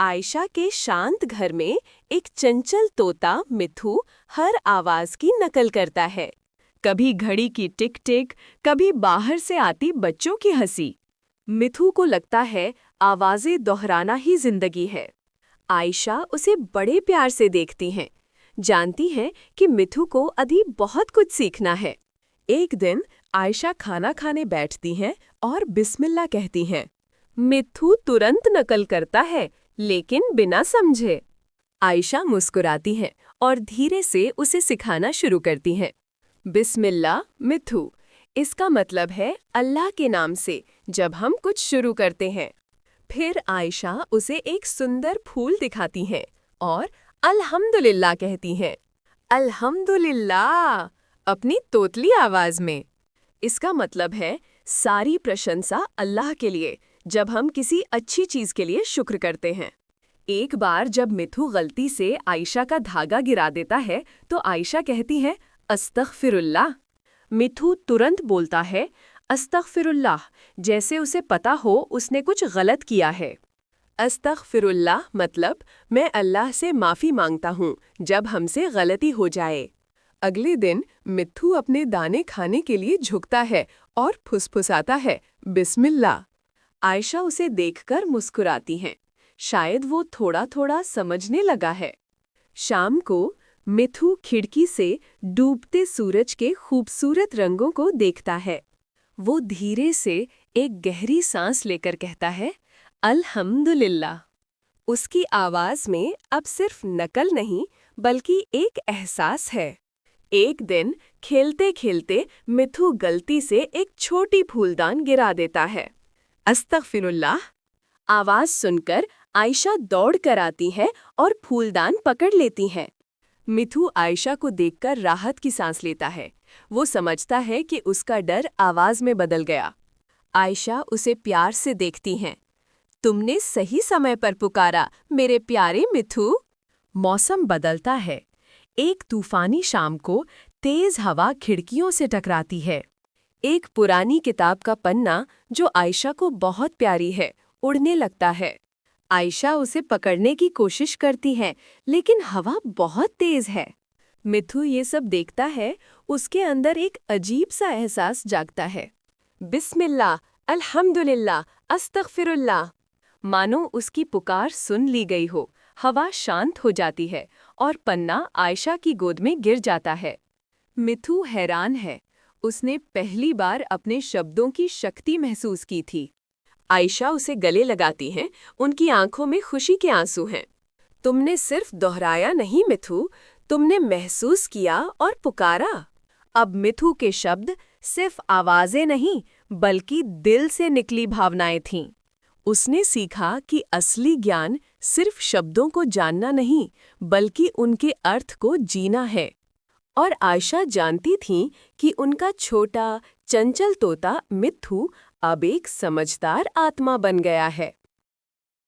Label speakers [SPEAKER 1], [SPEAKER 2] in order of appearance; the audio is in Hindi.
[SPEAKER 1] आयशा के शांत घर में एक चंचल तोता मिथु हर आवाज की नकल करता है। कभी घड़ी की टिक टिक, कभी बाहर से आती बच्चों की हंसी। मिथु को लगता है आवाजें दोहराना ही जिंदगी है। आयशा उसे बड़े प्यार से देखती हैं, जानती हैं कि मिथु को अभी बहुत कुछ सीखना है। एक दिन आयशा खाना खाने बैठती हैं और बिस्मिल्लाह कहती हैं। मिथु तुरंत नकल करता है, लेकिन बिना समझे। आयशा मुस्कुराती हैं और धीरे से उसे सिखाना शुरू करती हैं। बिस्मिल्लाह मिथु, इसका मतलब है अल्लाह के नाम से जब हम कुछ शुरू करते हैं। फिर आयशा उसे एक सुंदर फूल दिखाती हैं और अल्हम्दुलिल्लाह कहती हैं। अल्हम्दुलिल्लाह अपनी तोतली आवाज में। इसका मतलब है सारी प्रशंसा अल्लाह के लिए जब हम किसी अच्छी चीज के लिए शुक्र करते हैं। एक बार जब मिथु गलती से आयशा का धागा गिरा देता है तो आयशा कहती है अस्तगफिरुल्लाह। मिथु तुरंत बोलता है अस्तगफिरुल्लाह, जैसे उसे पता हो उसने कुछ गलत किया है। अस्तगफिरुल्लाह मतलब मैं अल्लाह से माफ़ी मांगता हूँ जब हमसे गलती हो जाए। अगले दिन मिथु अपने दाने खाने के लिए झुकता है और फुसफुसाता है बिस्मिल्लाह। आयशा उसे देखकर मुस्कुराती हैं, शायद वो थोड़ा थोड़ा समझने लगा है। शाम को मिथु खिड़की से डूबते सूरज के खूबसूरत रंगों को देखता है। वो धीरे से एक गहरी सांस लेकर कहता है अल्हम्दुलिल्लाह। उसकी आवाज में अब सिर्फ नकल नहीं बल्कि एक एहसास है। एक दिन खेलते खेलते मिथु गलती से एक छोटी फूलदान गिरा देता है। अस्तगफिरुल्लाह। आवाज सुनकर आयशा दौड़ कर आती है और फूलदान पकड़ लेती है। मिथु आयशा को देखकर राहत की सांस लेता है। वो समझता है कि उसका डर आवाज में बदल गया। आयशा उसे प्यार से देखती हैं। तुमने सही समय पर पुकारा मेरे प्यारे मिथु। मौसम बदलता है। एक तूफानी शाम को तेज हवा खिड़कियों से टकराती है। एक पुरानी किताब का पन्ना जो आयशा को बहुत प्यारी है, उड़ने लगता है। आयशा उसे पकड़ने की कोशिश करती है, लेकिन हवा बहुत तेज है। मिथु ये सब देखता है, उसके अंदर एक अजीब सा एहसास जागता है। बिस्मिल्लाह, अल्हम्दुलिल्लाह, अस्तगफिरुल्लाह। मानो उसकी पुकार सुन ली गई हो। हवा शांत हो जाती है और पन्ना आयशा की गोद में गिर जाता है। मिथु हैरान है। उसने पहली बार अपने शब्दों की शक्ति महसूस की थी। आयशा उसे गले लगाती हैं, उनकी आंखों में खुशी के आंसू हैं। तुमने सिर्फ दोहराया नहीं मिथु, तुमने महसूस किया और पुकारा। अब मिथु के शब्द सिर्फ आवाजें नहीं, बल्कि दिल से निकली भावनाएं थीं। उसने सीखा कि असली ज्ञान सिर्फ शब्दों को जानना नहीं, बल्कि उनके अर्थ को जीना है। और आयशा जानती थी कि उनका छोटा, चंचल तोता मिथु अब एक समझदार आत्मा बन गया है।